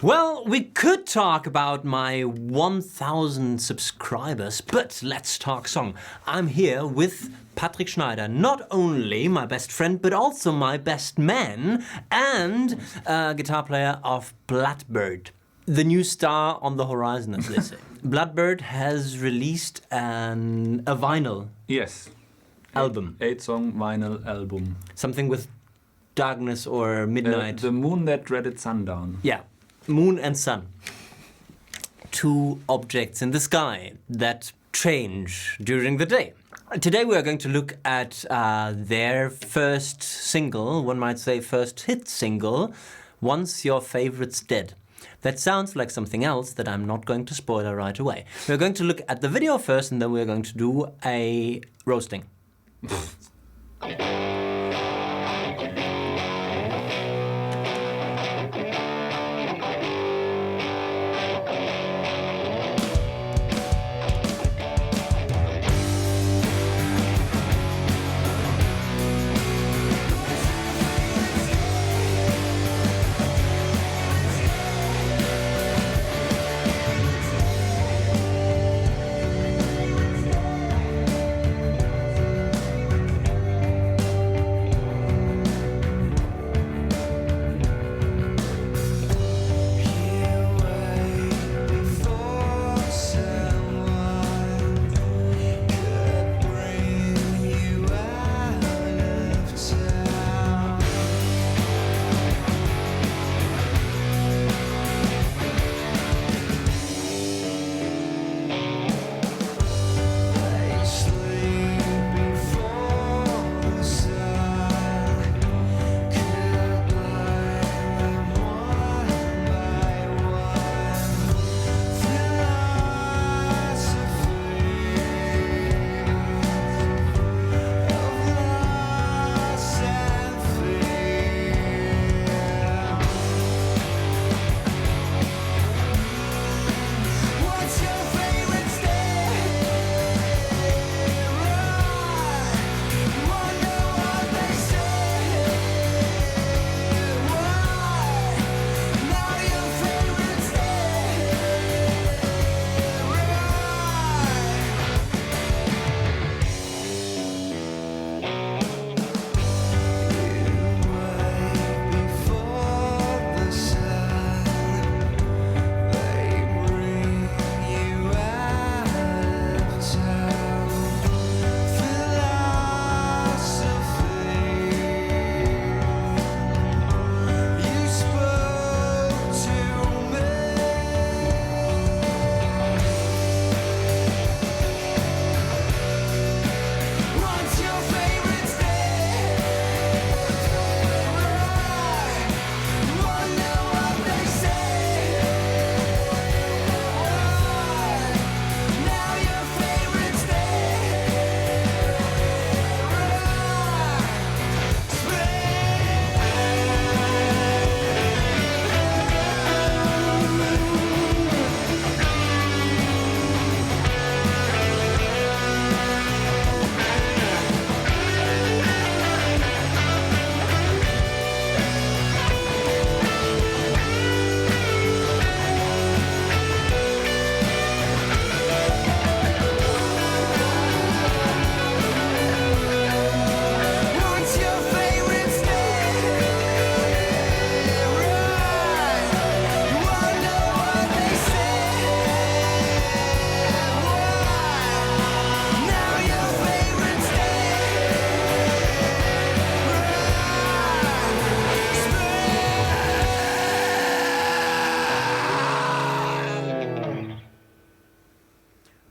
Well, we could talk about my 1,000 subscribers, but let's talk song. I'm here with Patrik Schneider, not only my best friend, but also my best man and guitar player of Bloodbyrd. The new star on the horizon, as they say. Bloodbyrd has released a vinyl. Yes. Album. 8-song vinyl album. Something with darkness or midnight. The moon that dreaded sundown. Yeah, moon and sun. Two objects in the sky that change during the day. Today we are going to look at their first single, one might say first hit single, Once Your Favorite's Dead. That sounds like something else that I'm not going to spoil right away. We're going to look at the video first and then we're going to do a roasting.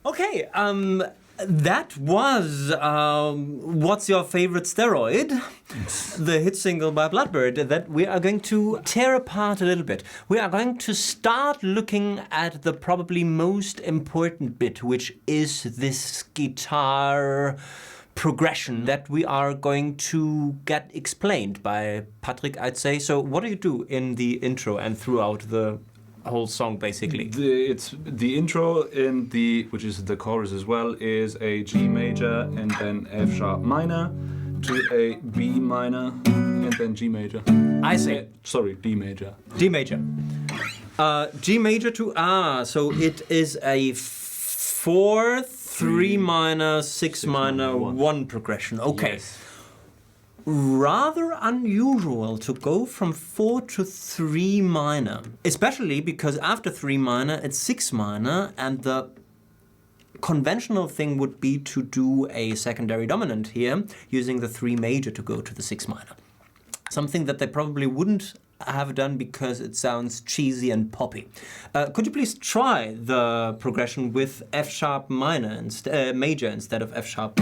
Okay, that was What's Your Favorite Steroid? The hit single by Bloodbyrd that we are going to tear apart a little bit. We are going to start looking at the probably most important bit, which is this guitar progression that we are going to get explained by Patrik, I'd say. So what do you do in the intro and throughout the whole song, basically? It's the intro in which is the chorus as well, is a G major and then F sharp minor to a B minor and then G major. I see. Sorry, D major. D major. G major to so it is a 4, 3 minor, 6 minor, 1 progression. Okay. Yes. Rather unusual to go from 4 to 3 minor, especially because after 3 minor it's 6 minor, and the conventional thing would be to do a secondary dominant here, using the 3 major to go to the 6 minor. Something that they probably wouldn't have done because it sounds cheesy and poppy. Could you please try the progression with F sharp minor major instead of F sharp?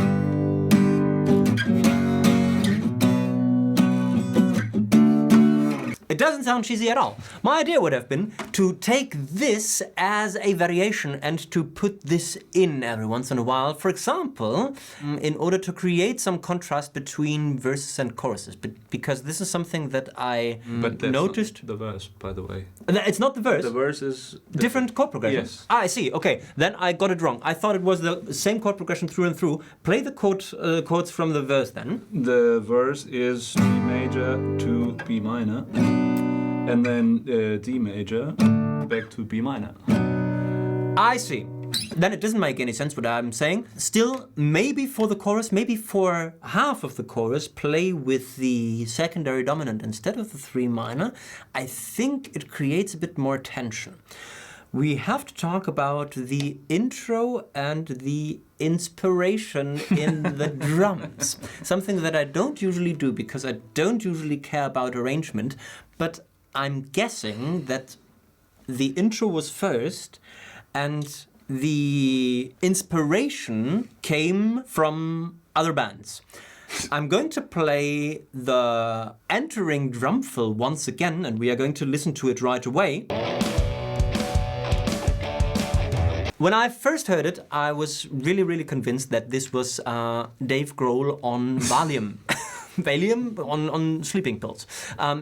It doesn't sound cheesy at all. My idea would have been to take this as a variation and to put this in every once in a while. For example, in order to create some contrast between verses and choruses. Because this is something that I noticed. Not the verse, by the way. It's not the verse. The verse is different chord progression. Yes. I see. Okay, then I got it wrong. I thought it was the same chord progression through and through. Play the chords from the verse then. The verse is D major to B minor, and then D major back to B minor. I see. Then it doesn't make any sense what I'm saying. Still, maybe for the chorus, maybe for half of the chorus, play with the secondary dominant instead of the 3 minor. I think it creates a bit more tension. We have to talk about the intro and the inspiration in the drums. Something that I don't usually do because I don't usually care about arrangement, but I'm guessing that the intro was first and the inspiration came from other bands. I'm going to play the entering drum fill once again, and we are going to listen to it right away. When I first heard it, I was really convinced that this was Dave Grohl on Valium. Valium on sleeping pills.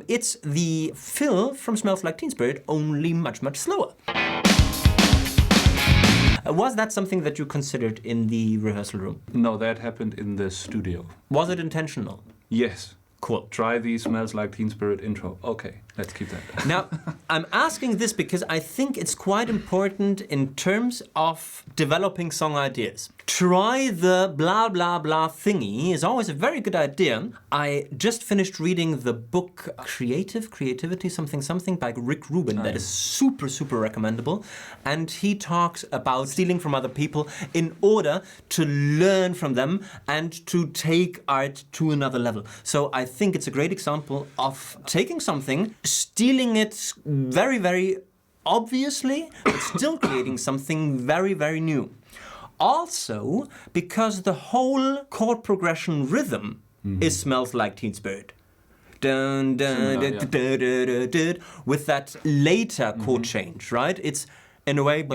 It's the fill from Smells Like Teen Spirit, only much slower. Was that something that you considered in the rehearsal room? No, that happened in the studio. Was it intentional? Yes. Cool. Try the Smells Like Teen Spirit intro. Okay, let's keep that. Now, I'm asking this because I think it's quite important in terms of developing song ideas. Try the blah blah blah thingy is always a very good idea. I just finished reading the book Creativity something by Rick Rubin that is super recommendable, and he talks about stealing from other people in order to learn from them and to take art to another level. So I think it's a great example of taking something, stealing it very obviously, but still creating something very new. Also, because the whole chord progression rhythm is Smells Like Teen Spirit. Dun, dun, dun, dun, dun, dun, dun, with that later chord change, right? It's in a way,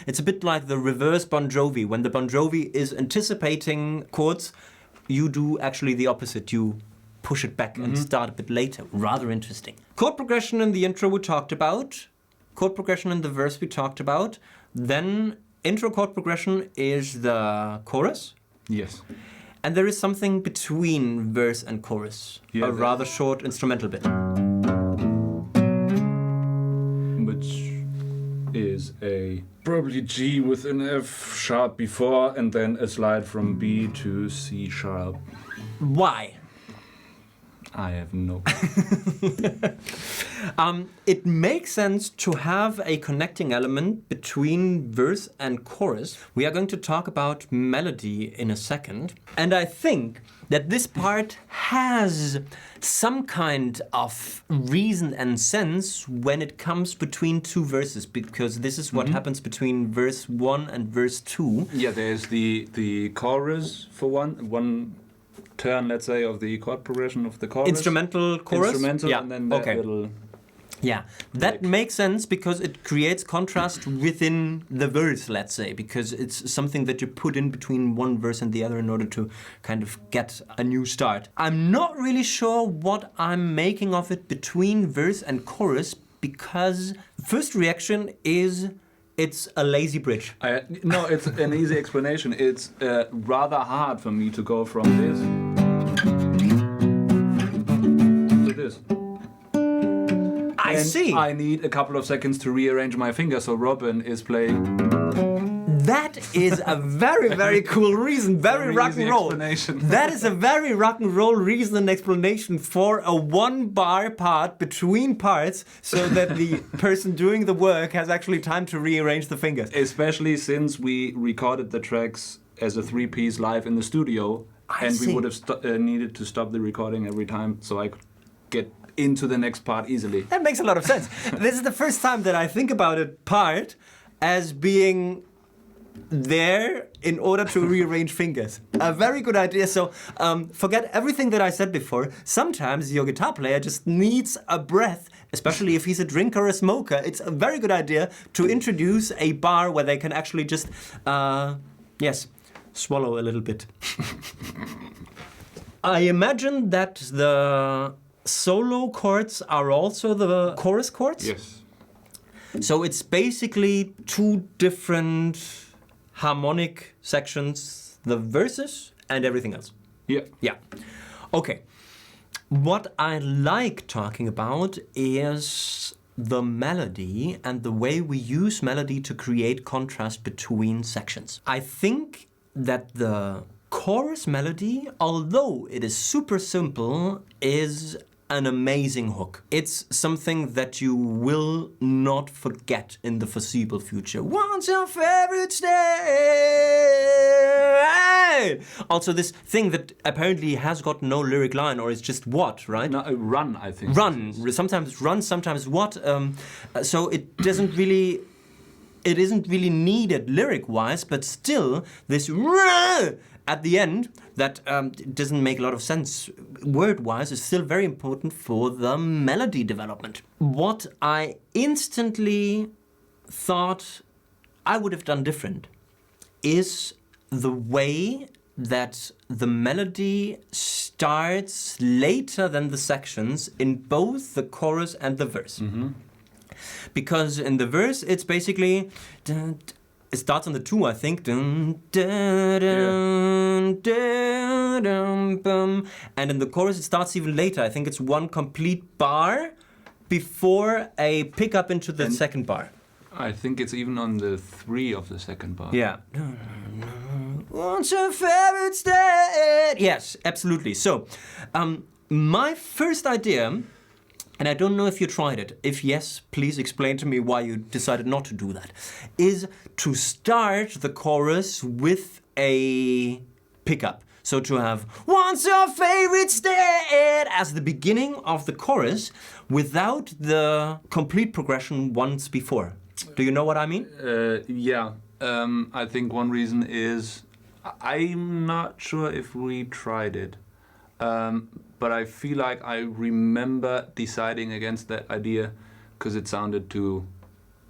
it's a bit like the reverse Bon Jovi. When the Bon Jovi is anticipating chords, you do actually the opposite. You push it back and start a bit later. Rather interesting. Chord progression in the intro we talked about. Chord progression in the verse we talked about. Then intro chord progression is the chorus. Yes. And there is something between verse and chorus. Yeah, a rather short instrumental bit. Which is a probably G with an F sharp before and then a slide from B to C sharp. Why? I have no. It makes sense to have a connecting element between verse and chorus. We are going to talk about melody in a second. And I think that this part has some kind of reason and sense when it comes between two verses, because this is what happens between verse 1 and verse 2. Yeah, there's the chorus for one turn, let's say, of the chord progression of the chorus. Instrumental chorus? Instrumental, yeah. and then that little... Yeah, that makes sense because it creates contrast within the verse, let's say, because it's something that you put in between one verse and the other in order to kind of get a new start. I'm not really sure what I'm making of it between verse and chorus, because first reaction is it's a lazy bridge. No, it's an easy explanation. It's rather hard for me to go from this to this. I see. I need a couple of seconds to rearrange my fingers, so Robin is playing. That is a very, very cool reason. Very rock and roll. That is a very rock and roll reason and explanation for a one-bar part between parts, so that the person doing the work has actually time to rearrange the fingers. Especially since we recorded the tracks as a 3-piece live in the studio, we would have needed to stop the recording every time, so I could get into the next part easily. That makes a lot of sense. This is the first time that I think about a part as being there in order to rearrange fingers. A very good idea. So forget everything that I said before. Sometimes your guitar player just needs a breath, especially if he's a drinker or a smoker. It's a very good idea to introduce a bar where they can actually just, swallow a little bit. I imagine that the solo chords are also the chorus chords? Yes. So it's basically two different harmonic sections, the verses and everything else. Yeah. Yeah. Okay. What I like talking about is the melody and the way we use melody to create contrast between sections. I think that the chorus melody, although it is super simple, is an amazing hook. It's something that you will not forget in the foreseeable future. What's your favorite state? Also this thing that apparently has got no lyric line, or it's just what, right? No, run, I think. Run. Sometimes run, sometimes what. So it isn't really needed lyric-wise, but still this at the end, that doesn't make a lot of sense word-wise, is still very important for the melody development. What I instantly thought I would have done different is the way that the melody starts later than the sections in both the chorus and the verse. Mm-hmm. Because in the verse, it's basically... It starts on the 2, I think. Dun, dun, dun, dun, dun, bum. And in the chorus, it starts even later. I think it's one complete bar before a pickup into the second bar. I think it's even on the 3 of the second bar. Yeah. What's your favorite state? Yes, absolutely. So, my first idea... And I don't know if you tried it. If yes, please explain to me why you decided not to do that. Is to start the chorus with a pickup. So to have, what's your favorite state? As the beginning of the chorus without the complete progression once before. Do you know what I mean? Yeah. I think one reason is, I'm not sure if we tried it. But I feel like I remember deciding against that idea because it sounded too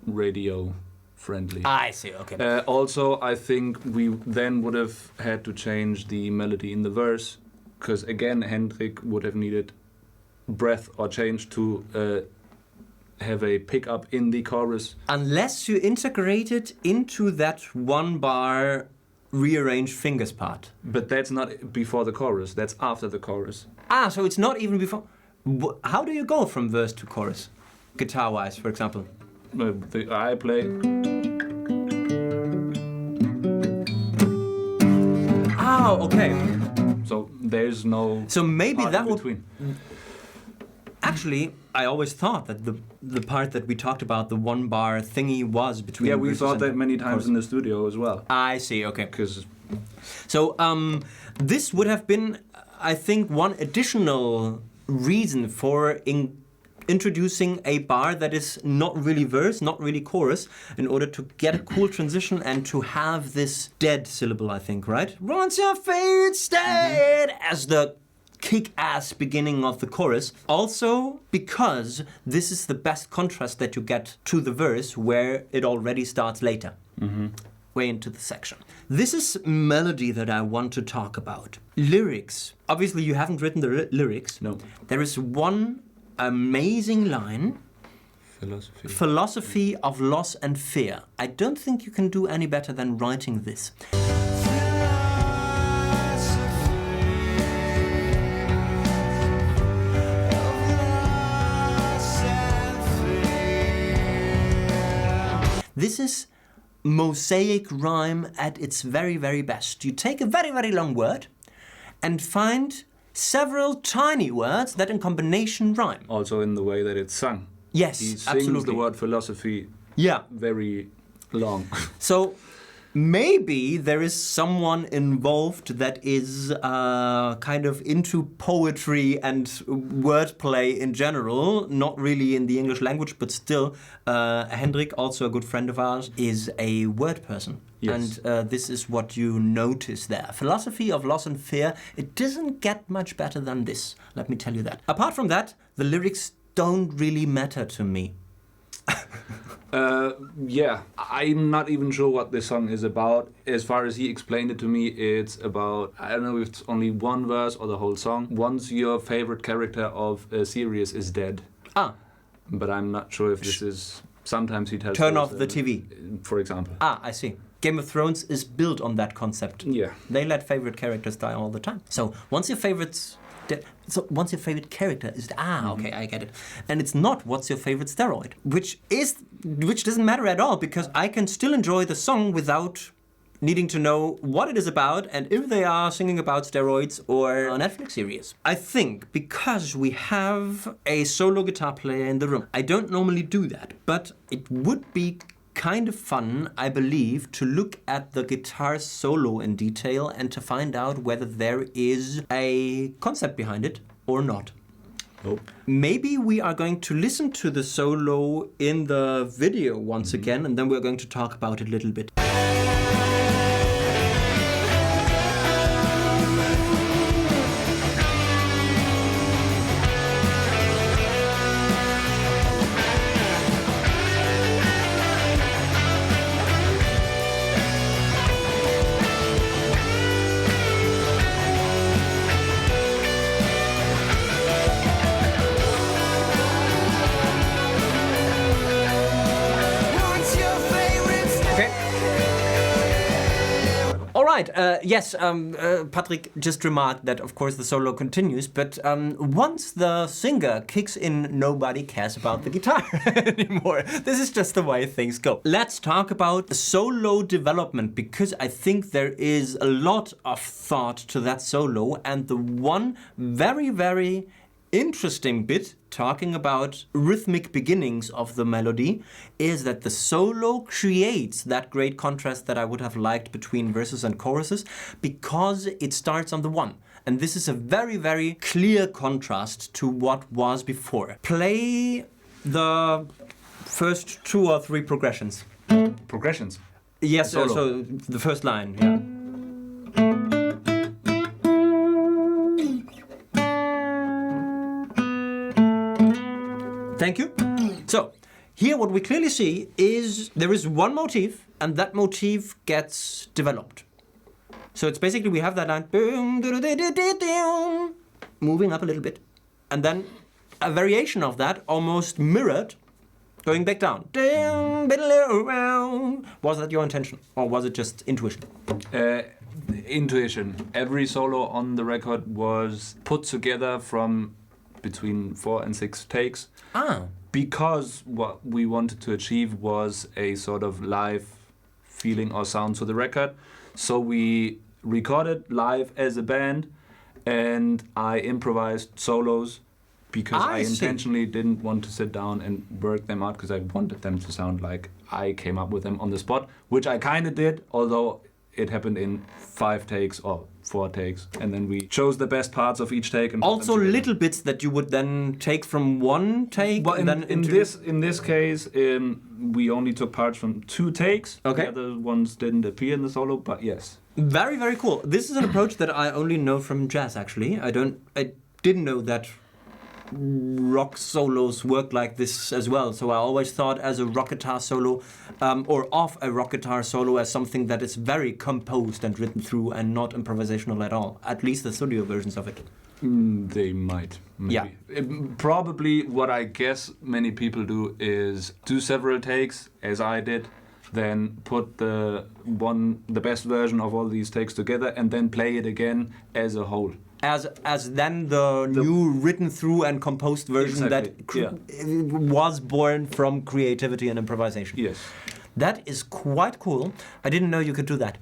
radio friendly. I see, okay. Also, I think we then would have had to change the melody in the verse because again, Hendrik would have needed breath or change to have a pickup in the chorus. Unless you integrate it into that one bar rearrange fingers part. But that's not before the chorus, that's after the chorus. Ah, so it's not even before. How do you go from verse to chorus? Guitar-wise, for example. I play. Ah, okay. So there's no. So maybe that would. Between. Actually, I always thought that the part that we talked about, the one bar thingy, was between. Yeah, we thought that many times in the studio as well. I see. Okay. Because. So this would have been, I think, one additional reason for introducing a bar that is not really verse, not really chorus, in order to get a cool transition and to have this dead syllable, I think, right? What's your favorite state? As the kick-ass beginning of the chorus. Also because this is the best contrast that you get to the verse where it already starts later. Mm-hmm. Way into the section. This is melody that I want to talk about. Lyrics. Obviously you haven't written the lyrics. No. There is one amazing line. Philosophy of loss and fear. I don't think you can do any better than writing this. This is mosaic rhyme at its very, very best. You take a very, very long word and find several tiny words that in combination rhyme. Also in the way that it's sung. Yes, He sings absolutely. the word philosophy Yeah. very long. So maybe there is someone involved that is kind of into poetry and wordplay in general, not really in the English language, but still. Hendrik, also a good friend of ours, is a word person. Yes. And this is what you notice there. Philosophy of Loss and Fear, it doesn't get much better than this, let me tell you that. Apart from that, the lyrics don't really matter to me. Yeah, I'm not even sure what this song is about. As far as he explained it to me, it's about, I don't know if it's only one verse or the whole song. Once your favorite character of a series is dead. Ah. But I'm not sure if this is, sometimes he tells Turn us, off the TV. For example. Ah, I see. Game of Thrones is built on that concept. Yeah. They let favorite characters die all the time. So once your favorite character is okay, I get it. And it's not what's your favorite steroid, which doesn't matter at all, because I can still enjoy the song without needing to know what it is about and if they are singing about steroids or a Netflix series. I think because we have a solo guitar player in the room, I don't normally do that, but it would be kind of fun, I believe, to look at the guitar solo in detail and to find out whether there is a concept behind it or not. Oh. Maybe we are going to listen to the solo in the video once again, and then we're going to talk about it a little bit. Yes, Patrik just remarked that, of course, the solo continues, but once the singer kicks in, nobody cares about the guitar anymore. This is just the way things go. Let's talk about solo development, because I think there is a lot of thought to that solo, and the one very, very interesting bit talking about rhythmic beginnings of the melody is that the solo creates that great contrast that I would have liked between verses and choruses, because it starts on the one. And this is a very, very clear contrast to what was before. Play the first 2 or 3 progressions. Progressions? Yes, Solo. so the first line, yeah. Thank you. So, here what we clearly see is there is one motif, and that motif gets developed. So it's basically we have that line, moving up a little bit, and then a variation of that, almost mirrored, going back down. Was that your intention, or was it just intuition? Intuition. Every solo on the record was put together from between 4 and 6 takes. Because what we wanted to achieve was a sort of live feeling or sound to the record. So we recorded live as a band, and I improvised solos because I intentionally didn't want to sit down and work them out, because I wanted them to sound like I came up with them on the spot, which I kind of did, although it happened in 5 takes or 4 takes, and then we chose the best parts of each take. And also little bits that you would then take from one take. Well, and then in this case, we only took parts from 2 takes. Okay. The other ones didn't appear in the solo, but yes. Very, very cool. This is an approach that I only know from jazz, actually. I didn't know that rock solos work like this as well. So I always thought as a rock guitar solo, or of a rock guitar solo, as something that is very composed and written through and not improvisational at all. At least the studio versions of it. They might. Maybe. Yeah. Probably what I guess many people do is do several takes, as I did, then put the best version of all these takes together, and then play it again as a whole. As then the new written through and composed version that was born from creativity and improvisation. Yes. That is quite cool. I didn't know you could do that.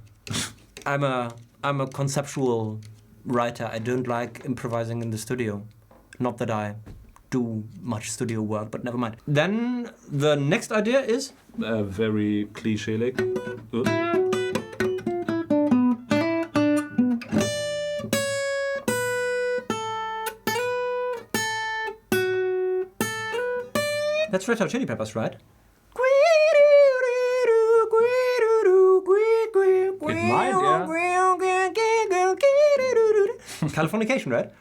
I'm a conceptual writer. I don't like improvising in the studio. Not that I do much studio work, but never mind. Then the next idea is? Very cliché-like. That's Red Hot Chili Peppers, right? It might, yeah. Californication, right?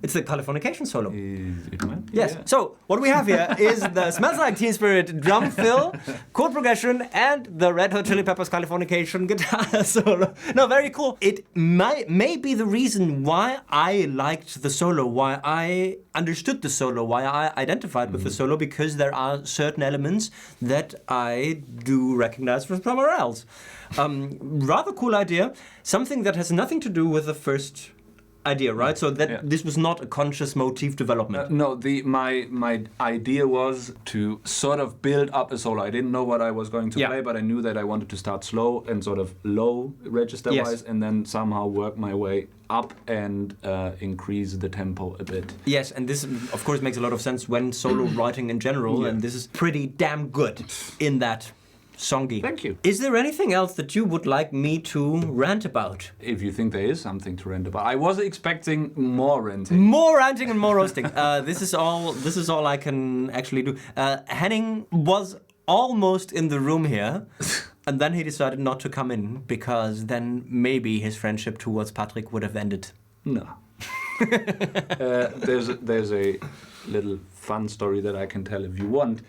It's the Californication solo. It might. Yes. Yeah. So what we have here is the Smells Like Teen Spirit drum fill, chord progression, and the Red Hot Chili Peppers Californication guitar solo. No, very cool. It may be the reason why I liked the solo, why I understood the solo, why I identified with the solo, because there are certain elements that I do recognize from somewhere else. Rather cool idea. Something that has nothing to do with the first idea, right? So that this was not a conscious motif development. No, my idea was to sort of build up a solo. I didn't know what I was going to play, but I knew that I wanted to start slow and sort of low register-wise, and then somehow work my way up and increase the tempo a bit. Yes, and this, of course, makes a lot of sense when solo writing in general, and this is pretty damn good in that. Songy. Thank you. Is there anything else that you would like me to rant about? If you think there is something to rant about. I was expecting more ranting. More ranting and more roasting. This is all I can actually do. Henning was almost in the room here, and then he decided not to come in because then maybe his friendship towards Patrik would have ended. No. There's a little fun story that I can tell if you want.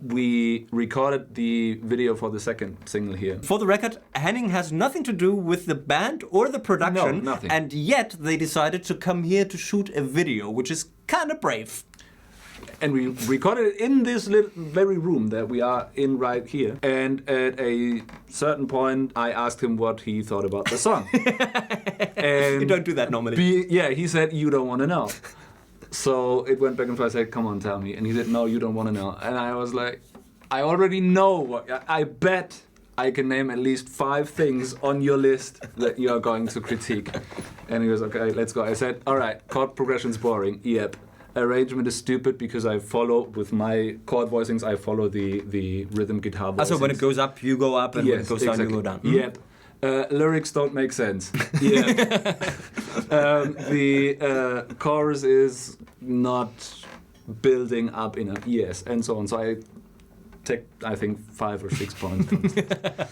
We recorded the video for the second single here. For the record, Henning has nothing to do with the band or the production. No, nothing. And yet they decided to come here to shoot a video, which is kind of brave. And we recorded it in this little very room that we are in right here. And at a certain point, I asked him what he thought about the song. And you don't do that normally. He said, "You don't want to know." So it went back and forth. I said, "Come on, tell me." And he said, "No, you don't want to know." And I was like, "I already know what. I bet I can name at least 5 things on your list that you are going to critique." And he was, "Okay, let's go." I said, "All right, chord progression's boring. Yep. Arrangement is stupid because I follow with my chord voicings. I follow the rhythm guitar voicings. So when it goes up, you go up, and when it goes down, you go down. Yep. Lyrics don't make sense. Yeah. The chorus is not building up enough. Yes, and so on. So I take, I think, 5 or 6 points,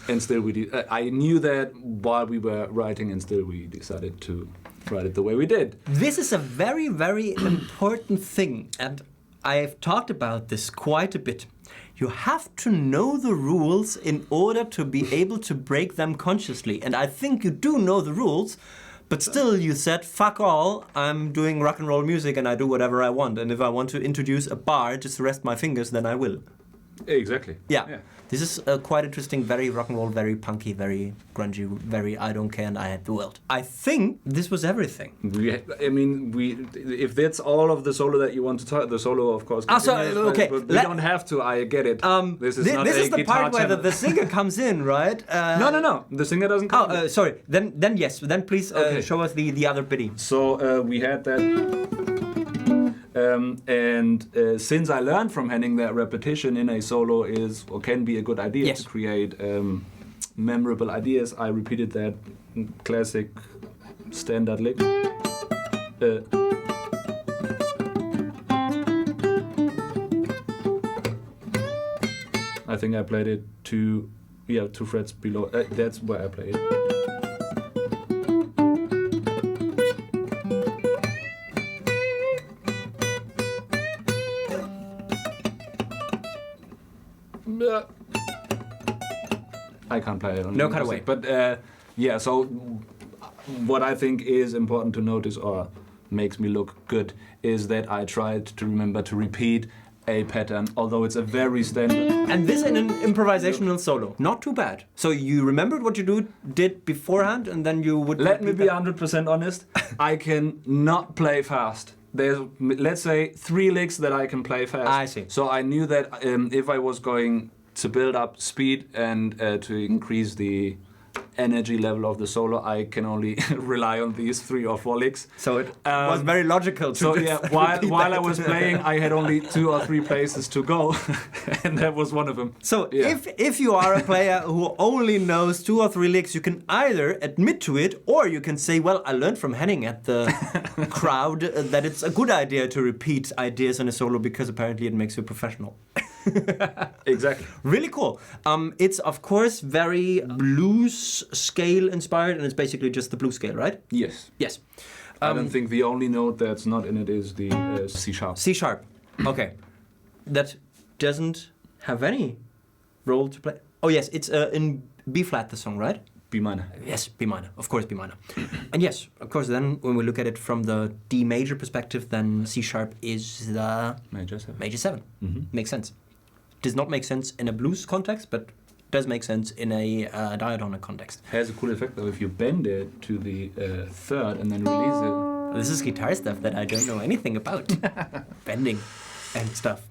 and still we did. I knew that while we were writing, and still we decided to write it the way we did. This is a very, very important thing, and I have talked about this quite a bit. You have to know the rules in order to be able to break them consciously. And I think you do know the rules, but still you said, fuck all, I'm doing rock and roll music and I do whatever I want. And if I want to introduce a bar, just rest my fingers, then I will. Exactly. Yeah. This is quite interesting, very rock and roll, very punky, very grungy, very I don't care and I have the world. I think this was everything. If that's all of the solo that you want to talk, the solo of course. Okay. But we don't have to. I get it. This is the part where the singer comes in, right? No. The singer doesn't come. Oh, sorry. Then yes. Then please show us the other bitty. So we had that. Since I learned from Henning that repetition in a solo is or can be a good idea to create memorable ideas, I repeated that classic standard lick. I think I played it 2 frets below. That's where I played it. I can't play it on no cutaway. But so what I think is important to notice or makes me look good is that I tried to remember to repeat a pattern, although it's a very standard. And this in an improvisational solo. Not too bad. So you remembered what you did beforehand and then you would... Let me be 100% honest. I can not play fast. There's, let's say, 3 licks that I can play fast. I see. So I knew that if I was going to build up speed and to increase the energy level of the solo, I can only rely on these 3 or 4 licks. So it was very logical to So yeah, while I was playing, I had only 2 or 3 places to go, and that was one of them. So Yeah. if you are a player who only knows 2 or 3 licks, you can either admit to it, or you can say, well, I learned from Henning at the crowd that it's a good idea to repeat ideas in a solo because apparently it makes you professional. Exactly. Really cool. It's of course very blues scale inspired, and it's basically just the blues scale, right? Yes. Yes. I don't think the only note that's not in it is the C sharp. C sharp. Okay. That doesn't have any role to play. Oh yes, it's in B flat, the song, right? B minor. Yes, B minor. Of course, B minor. And yes, of course, then when we look at it from the D major perspective, then C sharp is the Major 7. major 7. Mm-hmm. Makes sense. Does not make sense in a blues context, but does make sense in a diatonic context. Has a cool effect though if you bend it to the 3rd and then release it. This is guitar stuff that I don't know anything about. Bending and stuff.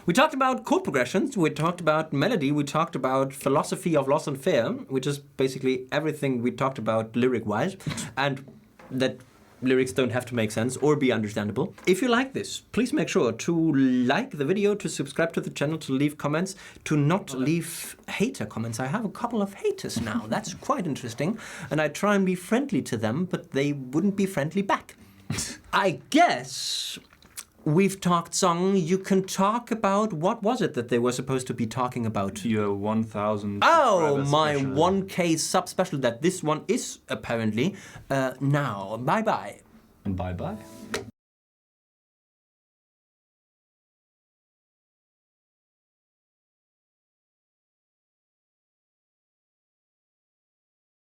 We talked about chord progressions, we talked about melody, we talked about philosophy of loss and fear, which is basically everything we talked about lyric-wise, and that lyrics don't have to make sense or be understandable. If you like this, please make sure to like the video, to subscribe to the channel, to leave comments, to not leave hater comments. I have a couple of haters now. That's quite interesting. And I try and be friendly to them, but they wouldn't be friendly back. I guess we've talked song. You can talk about, what was it that they were supposed to be talking about? Your 1000. Oh, my special. 1K sub special that this one is apparently now. Bye bye. And bye bye.